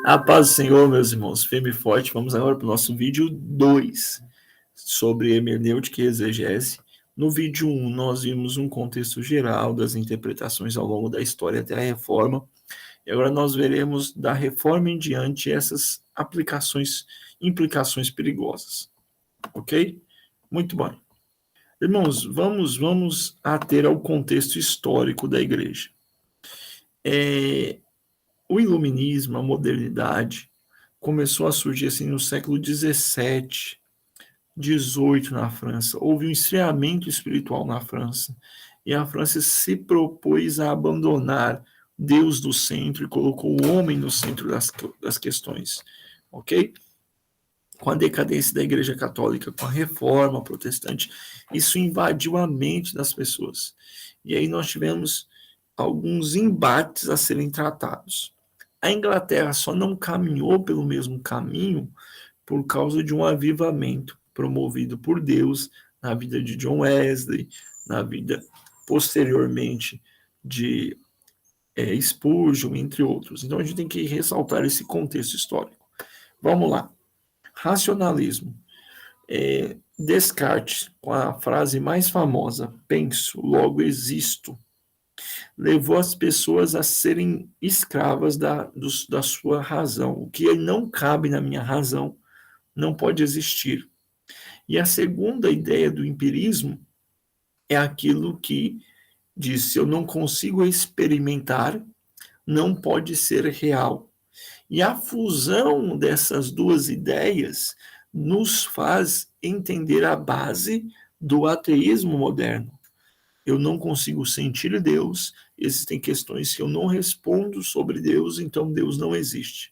A paz do Senhor, meus irmãos, firme e forte. Vamos agora para o nosso vídeo 2 sobre hermenêutica e exegese. No vídeo 1, nós vimos um contexto geral das interpretações ao longo da história até a Reforma. E agora nós veremos da Reforma em diante essas implicações perigosas. Ok? Muito bem. Irmãos, vamos ater ao contexto histórico da igreja. O iluminismo, a modernidade, começou a surgir assim no século XVII, XVIII na França. Houve um esfriamento espiritual na França. E a França se propôs a abandonar Deus do centro e colocou o homem no centro das questões. Ok? Com a decadência da Igreja Católica, com a reforma protestante, isso invadiu a mente das pessoas. E aí nós tivemos alguns embates a serem tratados. A Inglaterra só não caminhou pelo mesmo caminho por causa de um avivamento promovido por Deus na vida de John Wesley, na vida posteriormente de Spurgeon, entre outros. Então a gente tem que ressaltar esse contexto histórico. Vamos lá. Racionalismo. Descartes, com a frase mais famosa, penso, logo existo, levou as pessoas a serem escravas da sua razão. O que não cabe na minha razão não pode existir. E a segunda ideia do empirismo é aquilo que diz: se eu não consigo experimentar, não pode ser real. E a fusão dessas duas ideias nos faz entender a base do ateísmo moderno. Eu não consigo sentir Deus, existem questões que eu não respondo sobre Deus, então Deus não existe.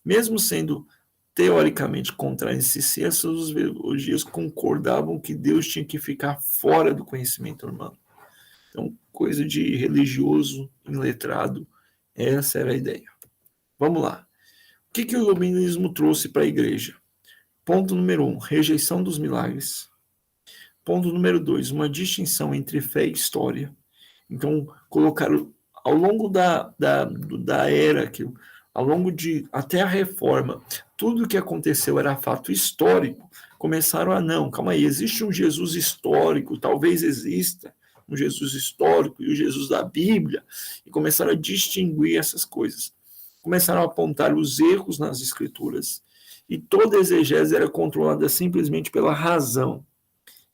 Mesmo sendo teoricamente contrários, essas ideologias concordavam que Deus tinha que ficar fora do conhecimento humano. Então, coisa de religioso, iletrado, essa era a ideia. Vamos lá. O que o iluminismo trouxe para a igreja? Ponto número 1, rejeição dos milagres. Ponto número 2, uma distinção entre fé e história. Então, colocaram ao longo da era, ao longo de até a reforma, tudo o que aconteceu era fato histórico. Começaram a não, calma aí, existe um Jesus histórico, talvez exista um Jesus histórico e o Jesus da Bíblia, e começaram a distinguir essas coisas. Começaram a apontar os erros nas escrituras, e toda exegese era controlada simplesmente pela razão.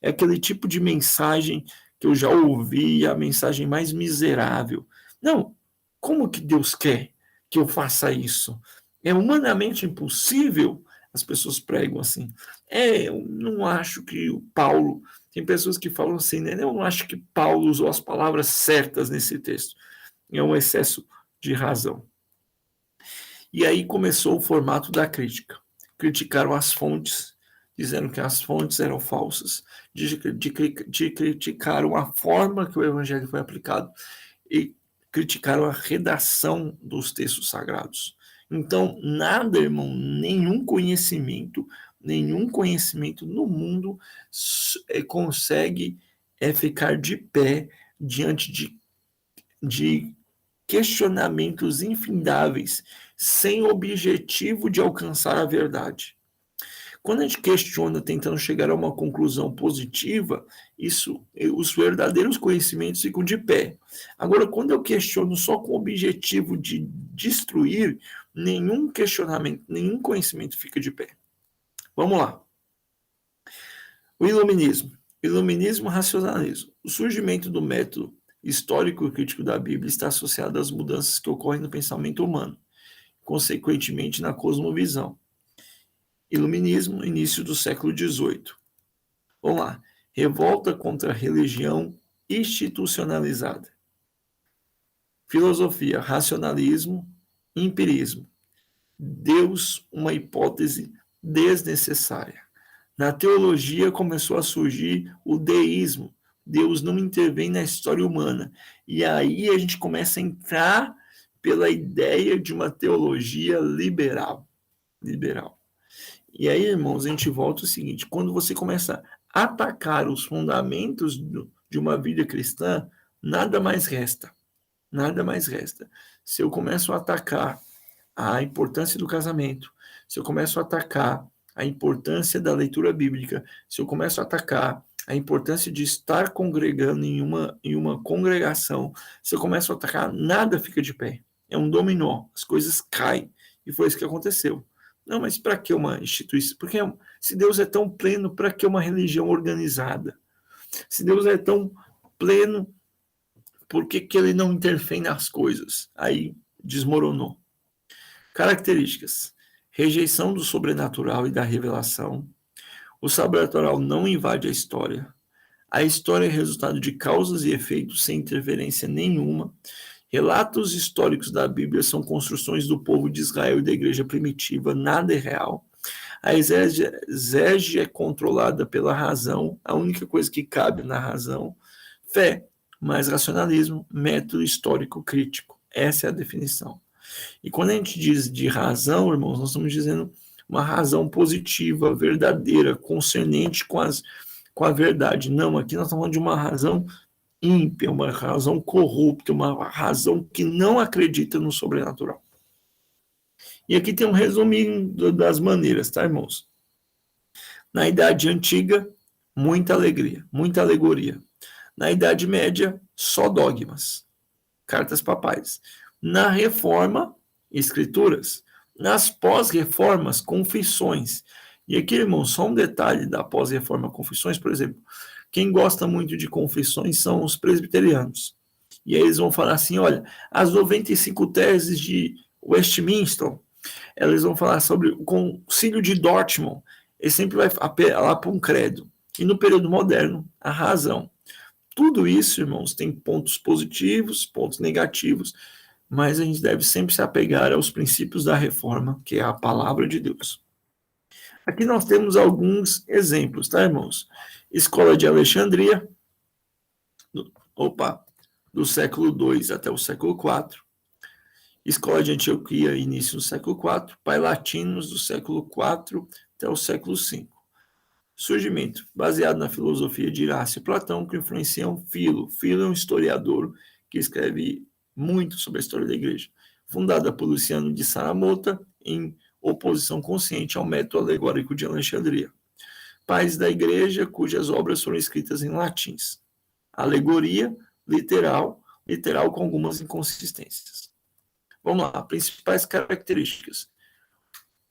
É aquele tipo de mensagem que eu já ouvi, a mensagem mais miserável. Não, como que Deus quer que eu faça isso? É humanamente impossível. As pessoas pregam assim. Eu não acho que o Paulo... Tem pessoas que falam assim, né? Eu não acho que Paulo usou as palavras certas nesse texto. É um excesso de razão. E aí começou o formato da crítica. Criticaram as fontes, dizendo que as fontes eram falsas, criticaram a forma que o evangelho foi aplicado e criticaram a redação dos textos sagrados. Então, nada, irmão, nenhum conhecimento no mundo consegue ficar de pé diante de questionamentos infindáveis, sem objetivo de alcançar a verdade. Quando a gente questiona tentando chegar a uma conclusão positiva, os verdadeiros conhecimentos ficam de pé. Agora, quando eu questiono só com o objetivo de destruir, nenhum questionamento, nenhum conhecimento fica de pé. Vamos lá. O iluminismo. Iluminismo e racionalismo. O surgimento do método histórico e crítico da Bíblia está associado às mudanças que ocorrem no pensamento humano, consequentemente na cosmovisão. Iluminismo, início do século XVIII. Vamos lá. Revolta contra a religião institucionalizada. Filosofia, racionalismo, empirismo. Deus, uma hipótese desnecessária. Na teologia começou a surgir o deísmo. Deus não intervém na história humana. E aí a gente começa a entrar pela ideia de uma teologia liberal. E aí, irmãos, a gente volta ao seguinte: quando você começa a atacar os fundamentos de uma vida cristã, nada mais resta. Se eu começo a atacar a importância do casamento, se eu começo a atacar a importância da leitura bíblica, se eu começo a atacar a importância de estar congregando em uma congregação, se eu começo a atacar, nada fica de pé. É um dominó, as coisas caem. E foi isso que aconteceu. Não, mas para que uma instituição? Porque se Deus é tão pleno, para que uma religião organizada? Se Deus é tão pleno, por que ele não interfere nas coisas? Aí desmoronou. Características: rejeição do sobrenatural e da revelação. O sobrenatural não invade a história. A história é resultado de causas e efeitos sem interferência nenhuma. Relatos históricos da Bíblia são construções do povo de Israel e da igreja primitiva, nada é real. A exégese é controlada pela razão, a única coisa que cabe na razão. Fé, mais racionalismo, método histórico crítico. Essa é a definição. E quando a gente diz de razão, irmãos, nós estamos dizendo uma razão positiva, verdadeira, concernente com a verdade. Não, aqui nós estamos falando de uma razão ímpia, uma razão corrupta, uma razão que não acredita no sobrenatural. E aqui tem um resuminho das maneiras, tá, irmãos? Na Idade Antiga, muita alegria, muita alegoria. Na Idade Média, só dogmas, cartas papais. Na Reforma, escrituras. Nas pós-reformas, confissões. E aqui, irmãos, só um detalhe da pós-reforma confissões, por exemplo, quem gosta muito de confissões são os presbiterianos. E aí eles vão falar assim, olha, as 95 teses de Westminster, eles vão falar sobre o concílio de Dortmund, ele sempre vai apelar para um credo. E no período moderno, a razão. Tudo isso, irmãos, tem pontos positivos, pontos negativos, mas a gente deve sempre se apegar aos princípios da reforma, que é a palavra de Deus. Aqui nós temos alguns exemplos, tá, irmãos? Escola de Alexandria, do século II até o século IV. Escola de Antioquia, início do século IV. Pai-latinos, do século IV até o século V. Surgimento, baseado na filosofia de Irácio e Platão, que influenciam Filo. Filo é um historiador que escreve muito sobre a história da igreja. Fundada por Luciano de Saramota, em oposição consciente ao método alegórico de Alexandria. Pais da igreja, cujas obras foram escritas em latins. Alegoria, literal com algumas inconsistências. Vamos lá, principais características.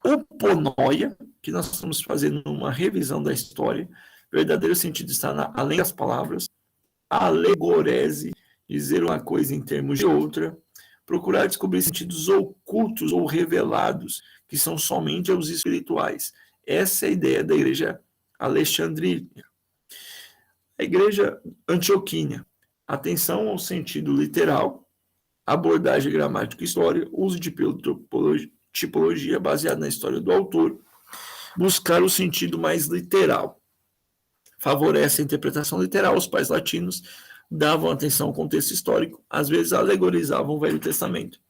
Oponoia, que nós estamos fazendo uma revisão da história, verdadeiro sentido está além das palavras. Alegorese, dizer uma coisa em termos de outra. Procurar descobrir sentidos ocultos ou revelados, que são somente os espirituais. Essa é a ideia da igreja alexandrina. A igreja antioquina, atenção ao sentido literal, abordagem gramática e história, uso de tipologia baseada na história do autor, buscar o sentido mais literal. Favorece a interpretação literal, os pais latinos davam atenção ao contexto histórico, às vezes alegorizavam o Velho Testamento.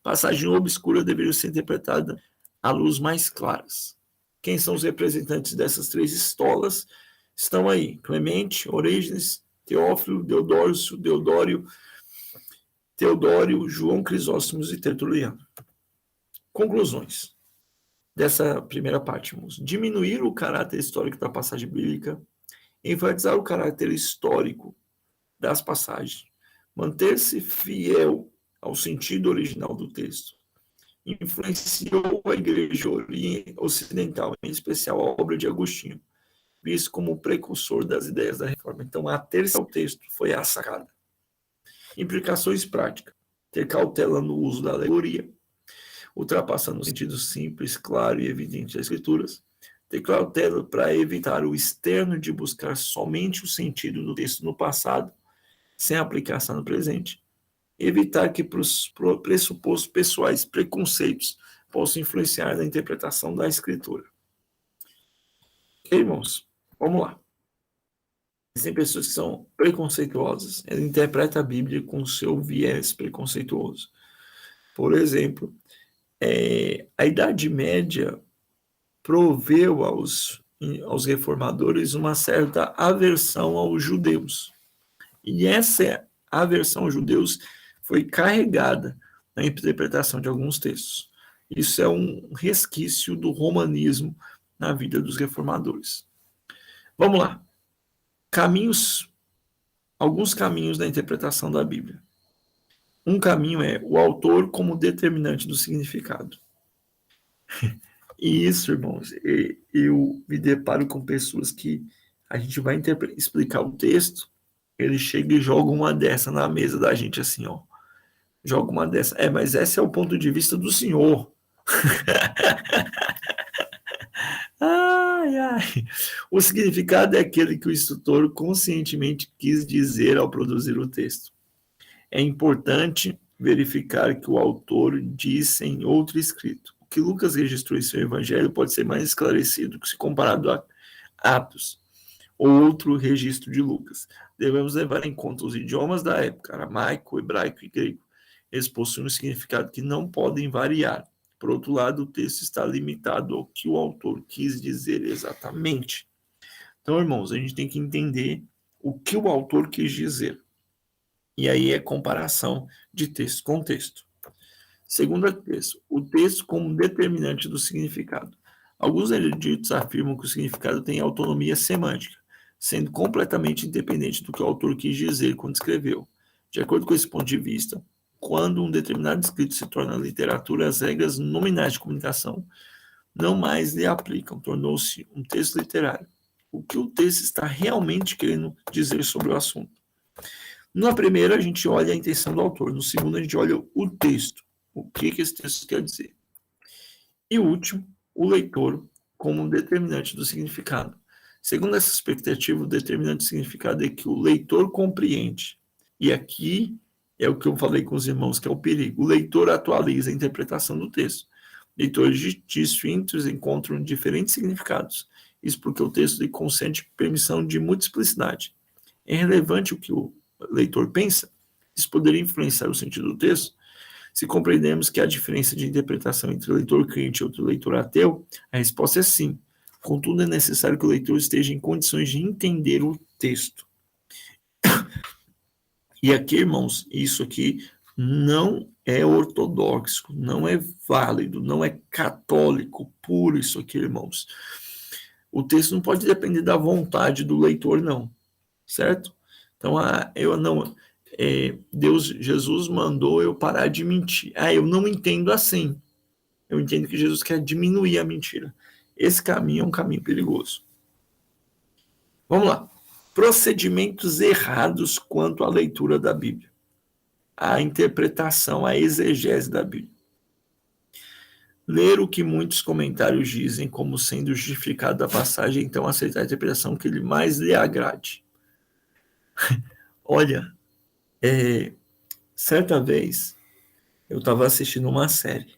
Passagem obscura deveria ser interpretada à luz mais claras. Quem são os representantes dessas três escolas? Estão aí, Clemente, Orígenes, Teófilo, Teodório, João Crisóstomo e Tertuliano. Conclusões dessa primeira parte, irmãos. Diminuir o caráter histórico da passagem bíblica, enfatizar o caráter histórico das passagens, manter-se fiel ao sentido original do texto. Influenciou a igreja ocidental, em especial a obra de Agostinho, visto como o precursor das ideias da reforma. Então, ater-se ao texto foi a sacada. Implicações práticas. Ter cautela no uso da alegoria, ultrapassando o sentido simples, claro e evidente das escrituras. Ter cautela para evitar o externo de buscar somente o sentido do texto no passado, sem aplicação no presente. Evitar que pressupostos pessoais, preconceitos, possam influenciar na interpretação da escritura. Ok, irmãos? Vamos lá. Existem pessoas que são preconceituosas. Ela interpreta a Bíblia com o seu viés preconceituoso. Por exemplo, a Idade Média proveu aos reformadores uma certa aversão aos judeus. E essa aversão aos judeus foi carregada na interpretação de alguns textos. Isso é um resquício do romanismo na vida dos reformadores. Vamos lá. Alguns caminhos da interpretação da Bíblia. Um caminho é o autor como determinante do significado. E isso, irmãos, eu me deparo com pessoas que a gente vai explicar o texto, ele chega e joga uma dessa na mesa da gente, assim, ó. Joga uma dessa. Mas esse é o ponto de vista do senhor. Ai, ai. O significado é aquele que o instrutor conscientemente quis dizer ao produzir o texto. É importante verificar que o autor disse em outro escrito. O que Lucas registrou em seu evangelho pode ser mais esclarecido se comparado a Atos, ou outro registro de Lucas. Devemos levar em conta os idiomas da época, aramaico, hebraico e grego. Eles possuem um significado que não podem variar. Por outro lado, o texto está limitado ao que o autor quis dizer exatamente. Então, irmãos, a gente tem que entender o que o autor quis dizer. E aí é comparação de texto com texto. Segundo texto, o texto como determinante do significado. Alguns eruditos afirmam que o significado tem autonomia semântica, sendo completamente independente do que o autor quis dizer quando escreveu. De acordo com esse ponto de vista, quando um determinado escrito se torna literatura, as regras nominais de comunicação não mais lhe aplicam, tornou-se um texto literário. O que o texto está realmente querendo dizer sobre o assunto? Na primeira, a gente olha a intenção do autor. No segundo, a gente olha o texto. O que esse texto quer dizer? E o último, o leitor como um determinante do significado. Segundo essa expectativa, o determinante do significado é que o leitor compreende. E aqui é o que eu falei com os irmãos, que é o perigo. O leitor atualiza a interpretação do texto. Leitores distintos encontram diferentes significados. Isso porque o texto lhe concede permissão de multiplicidade. É relevante o que o leitor pensa? Isso poderia influenciar o sentido do texto? Se compreendemos que há diferença de interpretação entre o leitor crente e outro leitor ateu, a resposta é sim. Contudo, é necessário que o leitor esteja em condições de entender o texto. E aqui, irmãos, isso aqui não é ortodoxo, não é válido, não é católico puro isso aqui, irmãos. O texto não pode depender da vontade do leitor, não, certo? Então, Jesus mandou eu parar de mentir. Eu não entendo assim. Eu entendo que Jesus quer diminuir a mentira. Esse caminho é um caminho perigoso. Vamos lá. Procedimentos errados quanto à leitura da Bíblia. A interpretação, a exegese da Bíblia. Ler o que muitos comentários dizem como sendo justificado a passagem, então aceitar a interpretação que mais lhe agrade. Olha, certa vez eu estava assistindo uma série.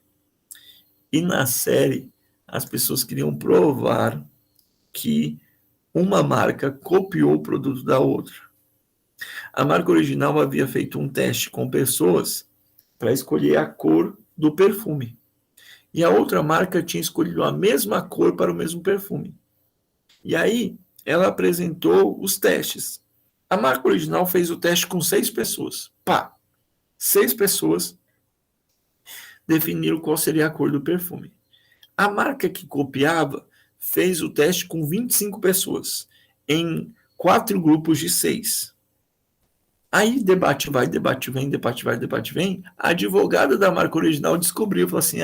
E na série, as pessoas queriam provar que uma marca copiou o produto da outra. A marca original havia feito um teste com pessoas para escolher a cor do perfume. E a outra marca tinha escolhido a mesma cor para o mesmo perfume. E aí, ela apresentou os testes. A marca original fez o teste com 6 pessoas. 6 pessoas definiram qual seria a cor do perfume. A marca que copiava fez o teste com 25 pessoas, em 4 grupos de 6. Aí debate vai, debate vem, debate vai, debate vem. A advogada da marca original descobriu, falou assim,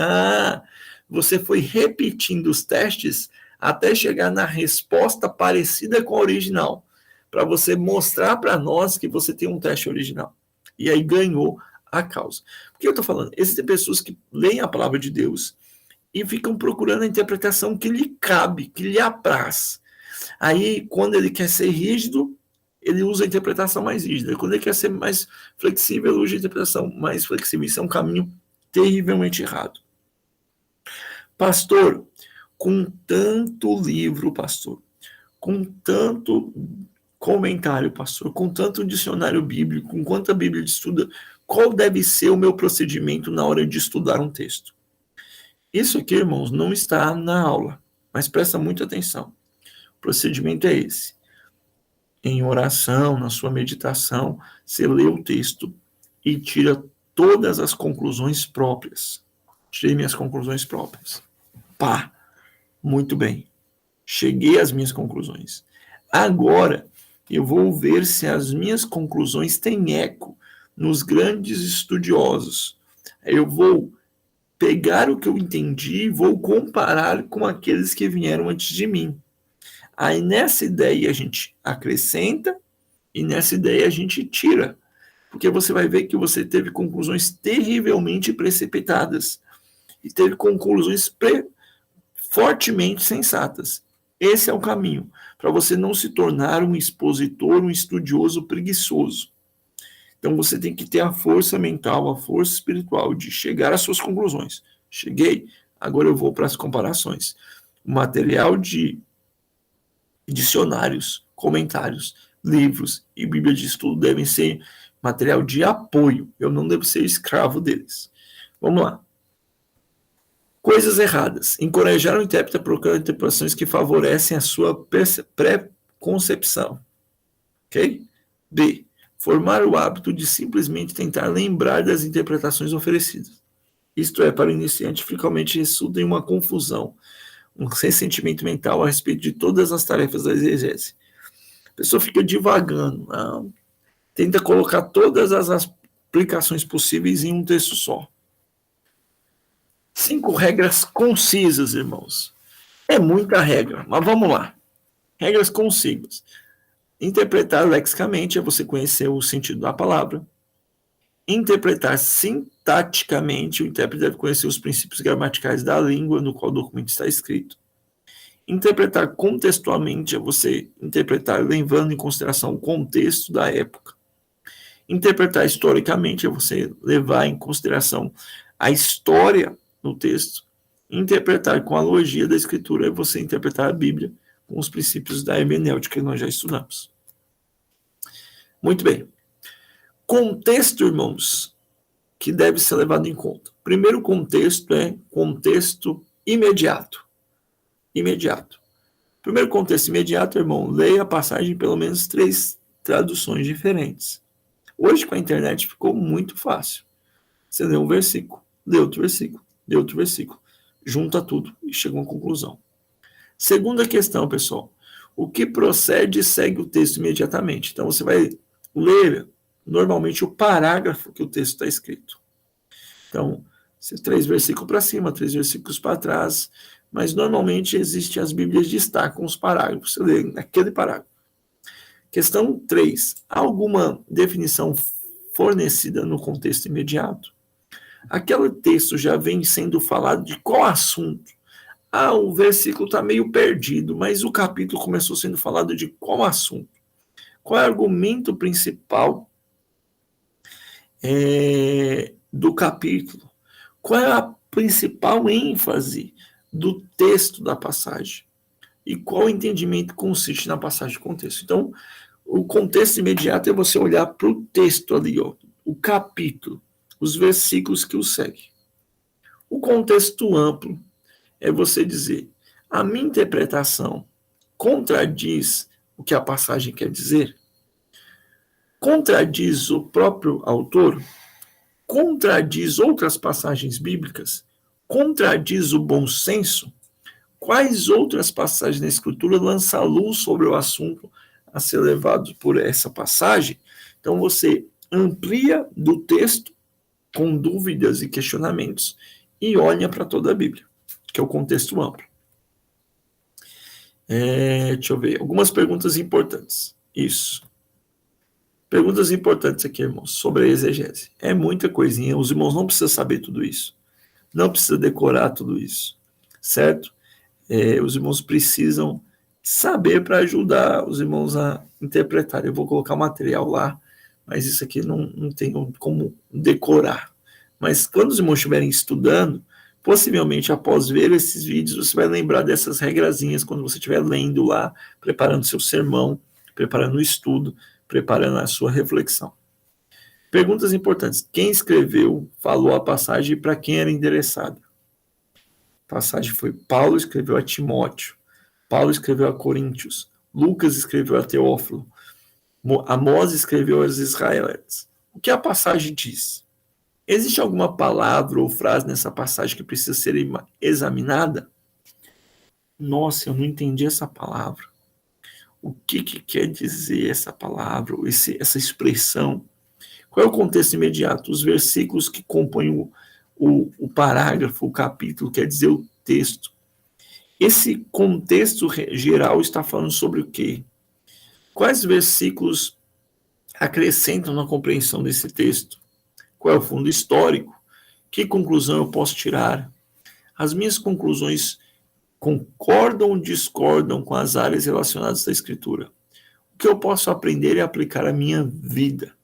você foi repetindo os testes até chegar na resposta parecida com a original, para você mostrar para nós que você tem um teste original. E aí ganhou a causa. Por que eu estou falando? Existem pessoas que leem a palavra de Deus e ficam procurando a interpretação que lhe cabe, que lhe apraz. Aí, quando ele quer ser rígido, ele usa a interpretação mais rígida. Quando ele quer ser mais flexível, ele usa a interpretação mais flexível. Isso é um caminho terrivelmente errado. Pastor, com tanto livro, pastor, com tanto comentário, pastor, com tanto dicionário bíblico, com quanta Bíblia de estuda, qual deve ser o meu procedimento na hora de estudar um texto? Isso aqui, irmãos, não está na aula, mas presta muita atenção. O procedimento é esse. Em oração, na sua meditação, você lê o texto e tira todas as conclusões próprias. tirei minhas conclusões próprias. Pá, muito bem. Cheguei às minhas conclusões. Agora, eu vou ver se as minhas conclusões têm eco nos grandes estudiosos. Eu vou pegar o que eu entendi e vou comparar com aqueles que vieram antes de mim. Aí nessa ideia a gente acrescenta e nessa ideia a gente tira. Porque você vai ver que você teve conclusões terrivelmente precipitadas e teve conclusões fortemente sensatas. Esse é o caminho, para você não se tornar um expositor, um estudioso preguiçoso. Então você tem que ter a força mental, a força espiritual de chegar às suas conclusões. Cheguei, agora eu vou para as comparações. O material de dicionários, comentários, livros e Bíblia de estudo devem ser material de apoio. Eu não devo ser escravo deles. Vamos lá. Coisas erradas. Encorajar o intérprete a procurar interpretações que favorecem a sua pré-concepção. Ok? B. Formar o hábito de simplesmente tentar lembrar das interpretações oferecidas. Isto é, para o iniciante, frequentemente resulta em uma confusão, um ressentimento mental a respeito de todas as tarefas da exegese. A pessoa fica divagando, tenta colocar todas as aplicações possíveis em um texto só. 5 regras concisas, irmãos. É muita regra, mas vamos lá. Regras concisas. Interpretar lexicamente é você conhecer o sentido da palavra. Interpretar sintaticamente, o intérprete deve conhecer os princípios gramaticais da língua no qual o documento está escrito. Interpretar contextualmente é você interpretar levando em consideração o contexto da época. Interpretar historicamente é você levar em consideração a história no texto. Interpretar com a logia da escritura é você interpretar a Bíblia com os princípios da hermenêutica que nós já estudamos. Muito bem. Contexto, irmãos, que deve ser levado em conta. Primeiro contexto é contexto imediato. Imediato. Primeiro contexto imediato, irmão, leia a passagem em pelo menos 3 traduções diferentes. Hoje, com a internet, ficou muito fácil. Você lê um versículo, lê outro versículo, lê outro versículo, junta tudo e chega a uma conclusão. Segunda questão, pessoal. O que procede segue o texto imediatamente. Então, você vai ler, normalmente, o parágrafo que o texto está escrito. Então, 3 versículos para cima, 3 versículos para trás, mas, normalmente, existem as Bíblias que destacam os parágrafos. Você lê aquele parágrafo. Questão 3. Há alguma definição fornecida no contexto imediato? Aquele texto já vem sendo falado de qual assunto? O versículo está meio perdido, mas o capítulo começou sendo falado de qual assunto? Qual é o argumento principal do capítulo? Qual é a principal ênfase do texto da passagem? E qual entendimento consiste na passagem de contexto? Então, o contexto imediato é você olhar para o texto ali, o capítulo, os versículos que o seguem. O contexto amplo é você dizer, a minha interpretação contradiz o que a passagem quer dizer? Contradiz o próprio autor? Contradiz outras passagens bíblicas? Contradiz o bom senso? Quais outras passagens da Escritura lançam luz sobre o assunto a ser levado por essa passagem? Então, você amplia do texto com dúvidas e questionamentos e olha para toda a Bíblia, que é o contexto amplo. Deixa eu ver. Algumas perguntas importantes. Isso. Perguntas importantes aqui, irmãos, sobre a exegese. É muita coisinha. Os irmãos não precisam saber tudo isso. Não precisa decorar tudo isso. Certo? Os irmãos precisam saber para ajudar os irmãos a interpretar. Eu vou colocar material lá, mas isso aqui não tem como decorar. Mas quando os irmãos estiverem estudando, possivelmente após ver esses vídeos, você vai lembrar dessas regrazinhas quando você estiver lendo lá, preparando seu sermão, preparando o estudo, preparando a sua reflexão. Perguntas importantes. Quem escreveu, falou a passagem e para quem era endereçada? A passagem foi Paulo escreveu a Timóteo, Paulo escreveu a Coríntios, Lucas escreveu a Teófilo, Amós escreveu aos israelitas. O que a passagem diz? Existe alguma palavra ou frase nessa passagem que precisa ser examinada? Nossa, eu não entendi essa palavra. O que quer dizer essa palavra, essa expressão? Qual é o contexto imediato? Os versículos que compõem o parágrafo, o capítulo, quer dizer o texto. Esse contexto geral está falando sobre o quê? Quais versículos acrescentam na compreensão desse texto? Qual é o fundo histórico? Que conclusão eu posso tirar? As minhas conclusões concordam ou discordam com as áreas relacionadas à Escritura? O que eu posso aprender e aplicar à minha vida?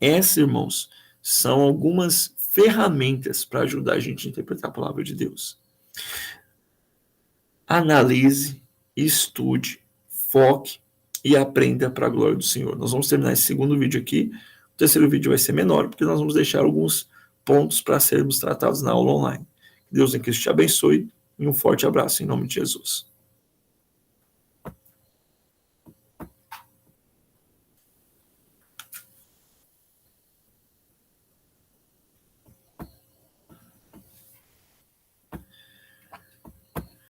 Essas, irmãos, são algumas ferramentas para ajudar a gente a interpretar a palavra de Deus. Analise, estude, foque e aprenda para a glória do Senhor. Nós vamos terminar esse segundo vídeo aqui. O terceiro vídeo vai ser menor, porque nós vamos deixar alguns pontos para sermos tratados na aula online. Deus em Cristo te abençoe e um forte abraço em nome de Jesus.